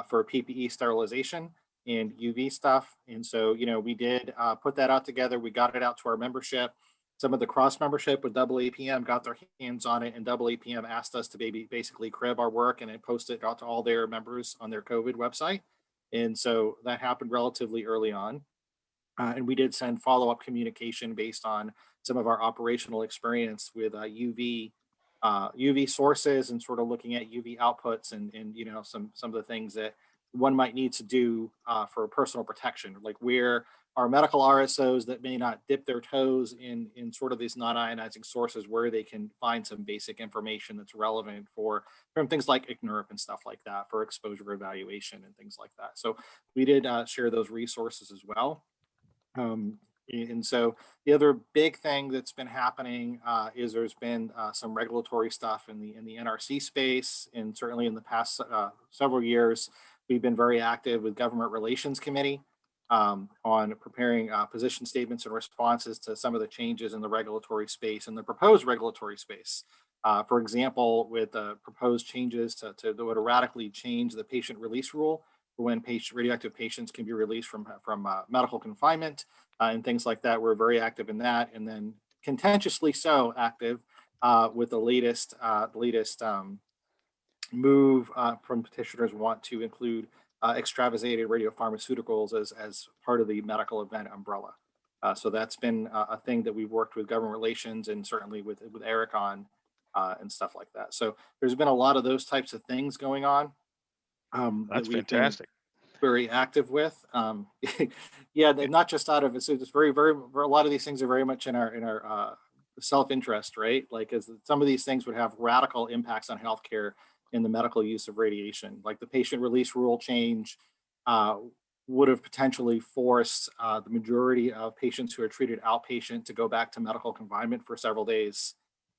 for PPE sterilization and UV stuff. And so, we did put that out together. We got it out to our membership. Some of the cross membership with AAPM got their hands on it, and AAPM asked us to basically crib our work and then post it out to all their members on their COVID website. And so that happened relatively early on. And we did send follow-up communication based on some of our operational experience with UV sources and sort of looking at UV outputs and some of the things that one might need to do for personal protection, like where our medical RSOs that may not dip their toes in sort of these non-ionizing sources, where they can find some basic information that's relevant from things like ICNIRP and stuff like that for exposure evaluation and things like that. So we did share those resources as well. And so the other big thing that's been happening is there's been some regulatory stuff in the NRC space, and certainly in the past several years, we've been very active with Government Relations Committee on preparing position statements and responses to some of the changes in the regulatory space and the proposed regulatory space. For example, with the proposed changes to that would radically change the patient release rule for when radioactive patients can be released from medical confinement and things like that. We're very active in that, and then contentiously so active with the latest move from petitioners want to include extravasated radiopharmaceuticals as part of the medical event umbrella. So that's been a thing that we've worked with government relations and certainly with Eric on and stuff like that. So there's been a lot of those types of things going on. That's fantastic. Very active with. Yeah, not just out of it. So it's very, a lot of these things are very much in our self-interest, right? Like, as some of these things would have radical impacts on healthcare in the medical use of radiation, like the patient release rule change would have potentially forced the majority of patients who are treated outpatient to go back to medical confinement for several days.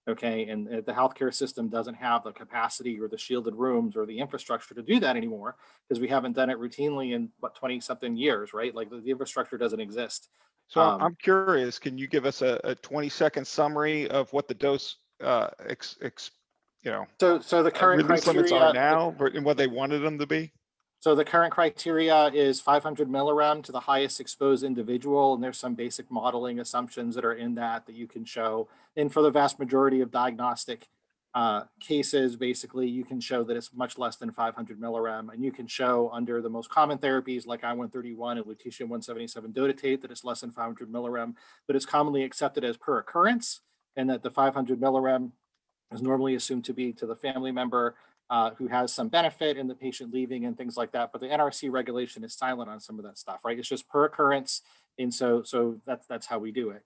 Okay, and the healthcare system doesn't have the capacity or the shielded rooms or the infrastructure to do that anymore, because we haven't done it routinely in 20 something years, right? Like the infrastructure doesn't exist. So I'm curious, can you give us a 20-second summary of what the dose so the current release limits criteria are now and what they wanted them to be? So the current criteria is 500 millirem to the highest exposed individual, and there's some basic modeling assumptions that are in that you can show. And for the vast majority of diagnostic cases, basically, you can show that it's much less than 500 millirem, and you can show under the most common therapies like I-131 and lutetium-177 dotatate that it's less than 500 millirem, but it's commonly accepted as per occurrence, and that the 500 millirem is normally assumed to be to the family member who has some benefit in the patient leaving and things like that. But the NRC regulation is silent on some of that stuff, right? It's just per occurrence. And so that's how we do it.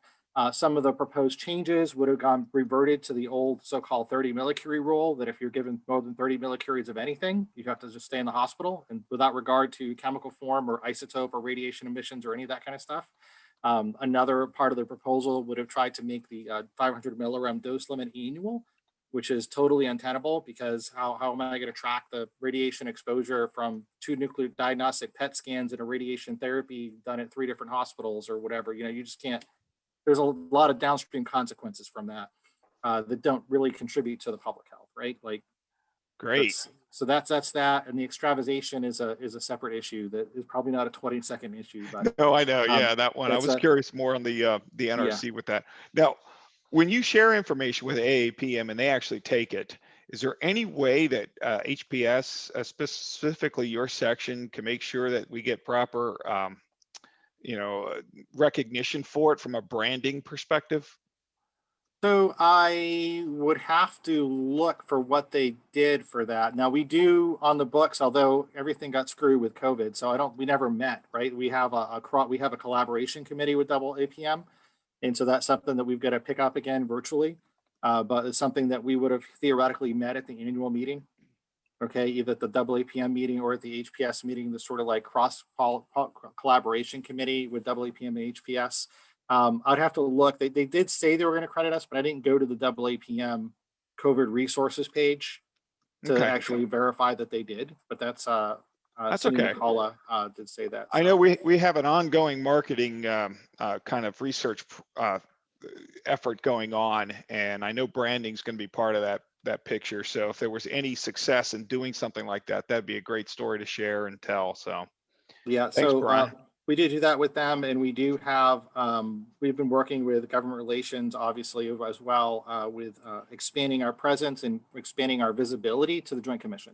Some of the proposed changes would have reverted to the old so-called 30 millicurie rule, that if you're given more than 30 millicuries of anything, you have to just stay in the hospital, and without regard to chemical form or isotope or radiation emissions or any of that kind of stuff. Another part of the proposal would have tried to make the 500 millirem dose limit annual, which is totally untenable, because how am I going to track the radiation exposure from 2 nuclear diagnostic PET scans and a radiation therapy done at 3 different hospitals or whatever? You just can't. There's a lot of downstream consequences from that that don't really contribute to the public health, right? Like, great. So that's that. And the extravasation is a separate issue that is probably not a 20-second issue, but No, I know. Yeah, that one. I was curious more on the NRC with that. Now, when you share information with AAPM and they actually take it, is there any way that HPS, specifically your section, can make sure that we get proper, recognition for it from a branding perspective? So I would have to look for what they did for that. Now we do on the books, although everything got screwed with COVID, so we never met, right? We have a collaboration committee with AAPM, and so that's something that we've got to pick up again virtually. But it's something that we would have theoretically met at the annual meeting, okay, either at the AAPM meeting or at the HPS meeting, the sort of like cross collaboration committee with AAPM and HPS. I'd have to look. They did say they were going to credit us, but I didn't go to the AAPM COVID resources page to actually verify that they did. But that's okay. Paula did say that. I know we have an ongoing marketing kind of research effort going on, and I know branding is going to be part of that picture. So if there was any success in doing something like that, that'd be a great story to share and tell. So yeah, thanks, Brian. We did do that with them, and we do have, we've been working with government relations, obviously, as well, with expanding our presence and expanding our visibility to the Joint Commission.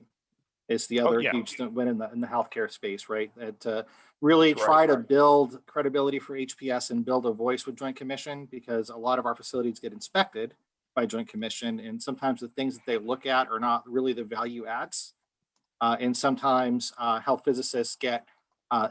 It's the other huge win in the healthcare space, right? That really try to build credibility for HPS and build a voice with Joint Commission, because a lot of our facilities get inspected by Joint Commission, and sometimes the things that they look at are not really the value adds. And sometimes health physicists get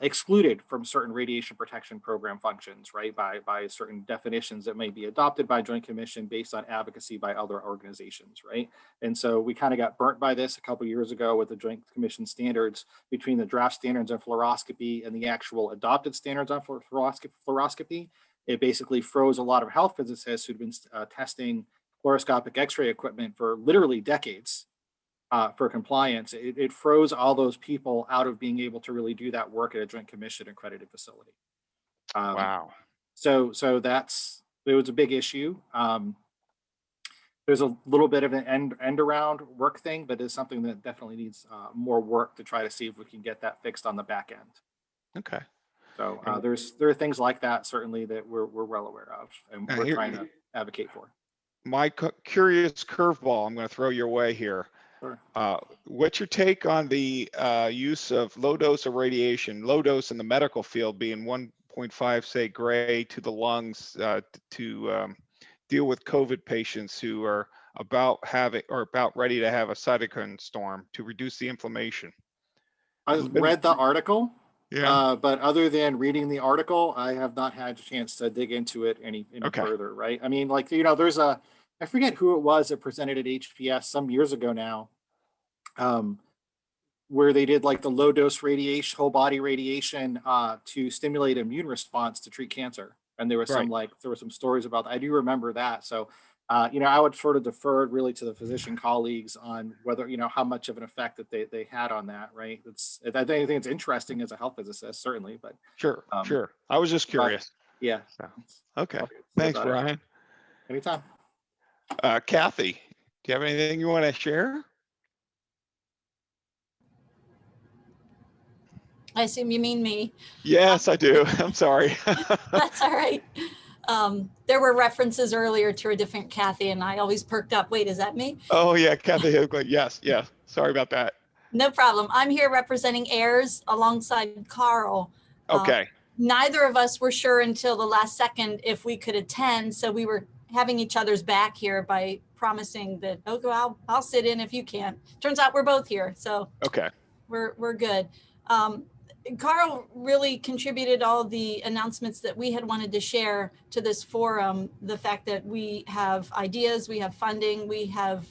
excluded from certain radiation protection program functions, right? By certain definitions that may be adopted by Joint Commission based on advocacy by other organizations, right? And so we kind of got burnt by this a couple of years ago with the Joint Commission standards, between the draft standards on fluoroscopy and the actual adopted standards on fluoroscopy. It basically froze a lot of health physicists who'd been testing fluoroscopic X-ray equipment for literally decades. For compliance, it froze all those people out of being able to really do that work at a Joint Commission accredited facility. Wow. So it was a big issue. There's a little bit of an end around work thing, but it's something that definitely needs more work to try to see if we can get that fixed on the back end. Okay. So there are things like that certainly that we're well aware of, and we're trying to advocate for. My curious curveball I'm going to throw your way here. Sure. What's your take on the use of low dose of radiation, low dose in the medical field being 1.5, say, gray to the lungs to deal with COVID patients who are about ready to have a cytokine storm to reduce the inflation? I read the article, yeah, but other than reading the article, I have not had a chance to dig into it any further, right? I mean, like, there's I forget who it was that presented at HPS some years ago now, where they did like the low dose radiation, whole body radiation to stimulate immune response to treat cancer. And there was some stories about that. I do remember that. So, I would sort of defer really to the physician colleagues on whether, how much of an effect that they had on that, right? I think it's interesting as a health physicist, certainly, but. Sure. I was just curious. Yeah. Okay. Thanks, Brian. Anytime. Kathy, do you have anything you want to share? I assume you mean me. Yes, I do. I'm sorry. That's all right. There were references earlier to a different Kathy, and I always perked up. Wait, is that me? Oh, yeah, Kathy Higley. Yes. Sorry about that. No problem. I'm here representing AIRS alongside Carl. Okay. Neither of us were sure until the last second if we could attend, so we were having each other's back here by promising that, okay, I'll sit in if you can't. Turns out we're both here, so okay, we're good. Carl really contributed all the announcements that we had wanted to share to this forum. The fact that we have ideas, we have funding, we have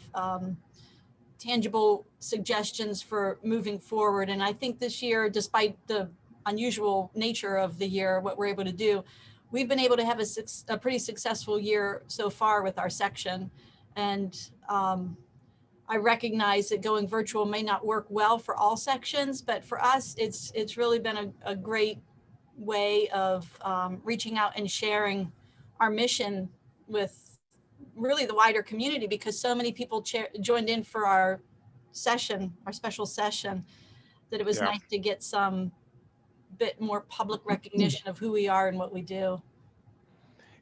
tangible suggestions for moving forward. And I think this year, despite the unusual nature of the year, what we're able to do, we've been able to have a pretty successful year so far with our section. And I recognize that going virtual may not work well for all sections, but for us, it's really been a great way of reaching out and sharing our mission with really the wider community, because so many people joined in for our session, our special session, that it was Yeah. nice to get some bit more public recognition of who we are and what we do.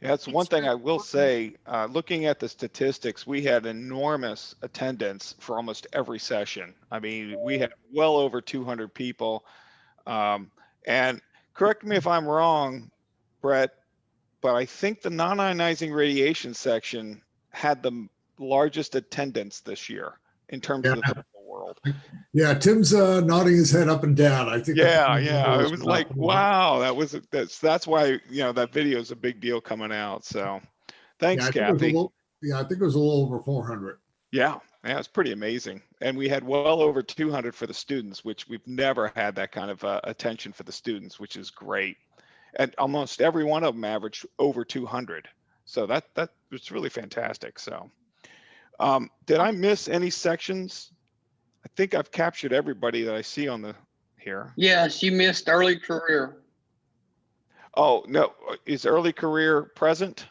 Yeah, that's one It's thing really I will important. say, looking at the statistics, we had enormous attendance for almost every session. I mean, we had well over 200 people. And correct me if I'm wrong, Brett, but I think the non-ionizing radiation section had the largest attendance this year in terms of the Yeah. medical world. Yeah, Tim's nodding his head up and down. I think. Yeah, the yeah. number It was like, about- wow, that's why, that video is a big deal coming out. So thanks, Yeah, I think it was a Kathy. little, I think it was a little over 400. Yeah, it's pretty amazing. And we had well over 200 for the students, which we've never had that kind of attention for the students, which is great. And almost every one of them averaged over 200. So that was really fantastic. So did I miss any sections? I think I've captured everybody that I see on the here. Yes, you missed early career. Oh, no, is early career present?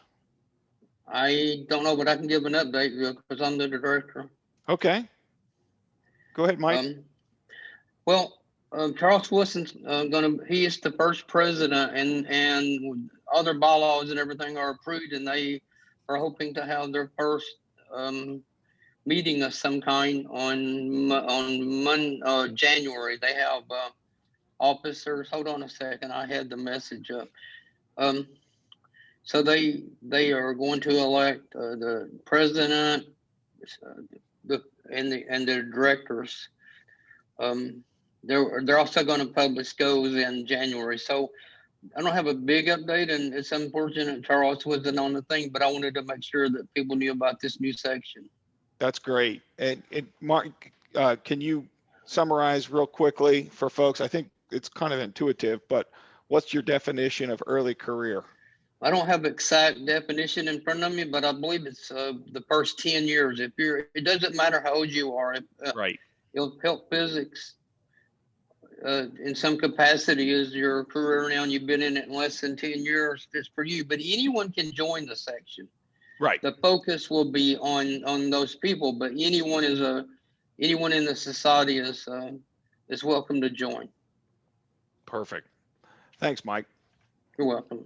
I don't know, but I can give an update because I'm the director. Okay. Go ahead, Mike. Charles Wilson's he is the first president, and other bylaws and everything are approved, and they are hoping to have their first meeting of some kind on January. They have officers. Hold on a second, I had the message up. So they are going to elect the president, and the directors. They're also going to publish goals in January. So I don't have a big update, and it's unfortunate Charles wasn't on the thing, but I wanted to make sure that people knew about this new section. That's great. And Mark, can you summarize real quickly for folks? I think it's kind of intuitive, but what's your definition of early career? I don't have exact definition in front of me, but I believe it's the first 10 years. It doesn't matter how old you are. Right. Health physics, in some capacity, is your career now, and you've been in it in less than 10 years. It's for you, but anyone can join the section. Right. The focus will be on those people, but anyone in the society is welcome to join. Perfect. Thanks, Mike. You're welcome.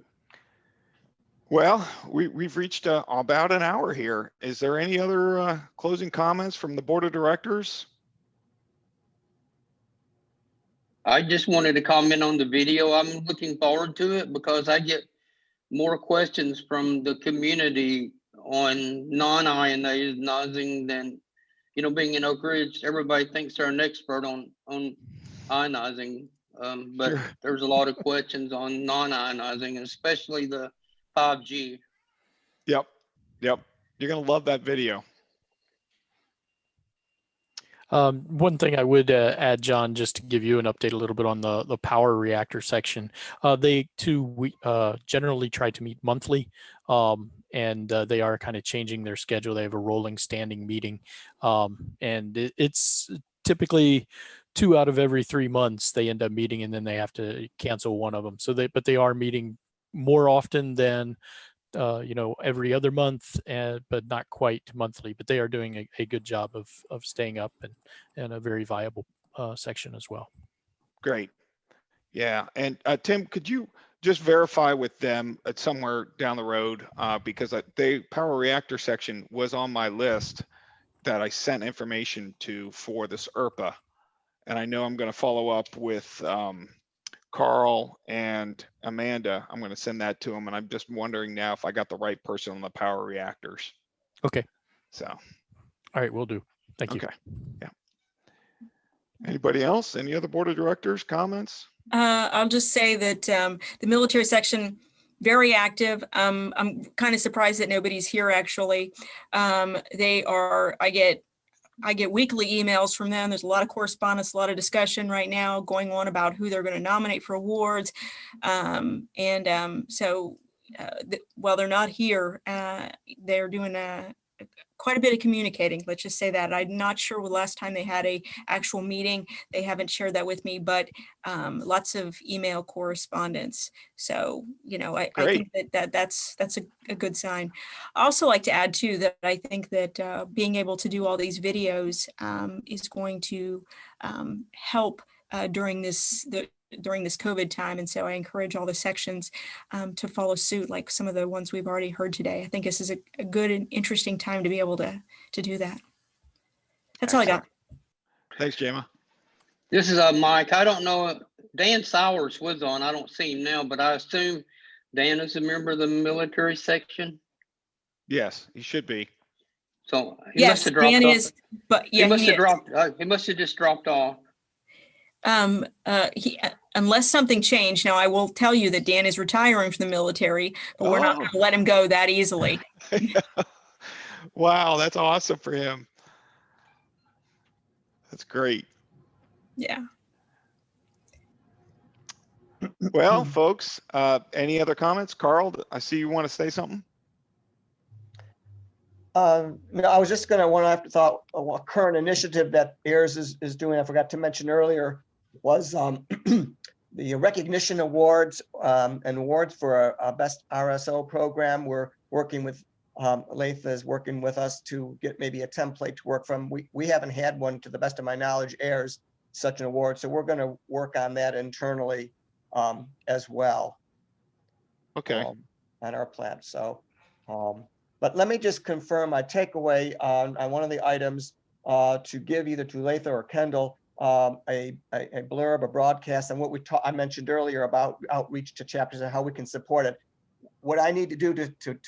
Well, we've reached about an hour here. Is there any other closing comments from the board of directors? I just wanted to comment on the video. I'm looking forward to it because I get more questions from the community on non-ionizing than, being in Oak Ridge. Everybody thinks they're an expert on ionizing, but Sure. There's a lot of questions on non-ionizing, especially the 5G. Yep. You're going to love that video. One thing I would add, John, just to give you an update a little bit on the power reactor section. They too generally try to meet monthly, and they are kind of changing their schedule. They have a rolling standing meeting, and it's typically 2 out of every 3 months they end up meeting, and then they have to cancel one of them. But they are meeting more often than every other month, but not quite monthly. But they are doing a good job of staying up and a very viable section as well. Great. Yeah. And Tim, could you just verify with them at somewhere down the road, because the power reactor section was on my list that I sent information to for this ERPA. And I know I'm going to follow up with Carl and Amanda. I'm going to send that to them, and I'm just wondering now if I got the right person on the power reactors. Okay. So. All right, will do. Thank you. Okay. Yeah. Anybody else? Any other board of directors comments? I'll just say that the military section, very active. I'm kind of surprised that nobody's here actually. I get weekly emails from them. There's a lot of correspondence, a lot of discussion right now going on about who they're going to nominate for awards. So while they're not here, they're doing quite a bit of communicating. Let's just say that. I'm not sure the last time they had a actual meeting. They haven't shared that with me, but lots of email correspondence. So, you know, I think that's a good sign. I also like to add too that I think that being able to do all these videos is going to help during this COVID time. And so I encourage all the sections to follow suit, like some of the ones we've already heard today. I think this is a good and interesting time to be able to do that. That's all I got. Thanks, Jema. This is Mike. I don't know. Dan Sowers was on. I don't see him now, but I assume Dan is a member of the military section. Yes, he should be. So he must Yes, have dropped Dan off. is, but yeah, he must he have is. dropped. He must have just dropped off. Unless something changed. Now, I will tell you that Dan is retiring from the military, but we're not going to let him go that easily. Wow, that's awesome for him. That's great. Yeah. Well, folks, any other comments? Carl, I see you want to say something. No, I was just gonna, one afterthought, a current initiative that AIRS is doing, I forgot to mention earlier, was the recognition awards and awards for our best RSO program. We're working with, Latha is working with us to get maybe a template to work from. We haven't had one, to the best of my knowledge, AIRS such an award. So we're gonna work on that internally as well. Okay. On our plan. So, but let me just confirm my takeaway on one of the items to give either to Latha or Kendall a blurb, a broadcast, and what I mentioned earlier about outreach to chapters and how we can support it. What I need to do to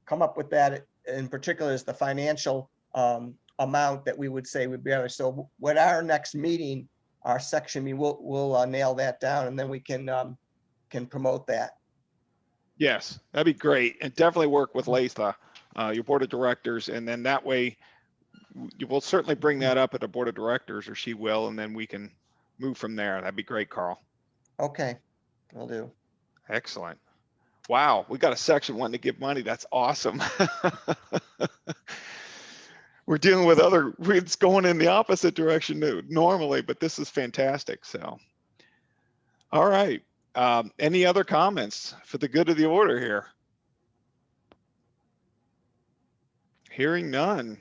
come up with that in particular is the financial amount that we would say would be able. So with our next meeting, our section meeting, we'll nail that down, and then we can promote that. Yes, that'd be great. And definitely work with Latha, your board of directors. And then that way you will certainly bring that up at the board of directors, or she will, and then we can move from there. That'd be great, Carl. Okay, will do. Excellent. Wow, we got a section wanting to give money. That's awesome. We're dealing with it's going in the opposite direction normally, but this is fantastic. So, all right. Any other comments for the good of the order here? Hearing none,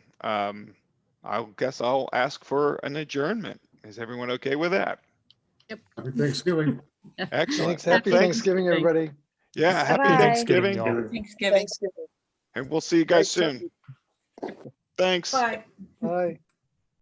I guess I'll ask for an adjournment. Is everyone okay with that? Happy Thanksgiving. Excellent. Thanks. Happy Thanksgiving, everybody. Yeah, happy Bye. Thanksgiving. Thanksgiving. And we'll see you guys soon. Thanks. Bye. Bye.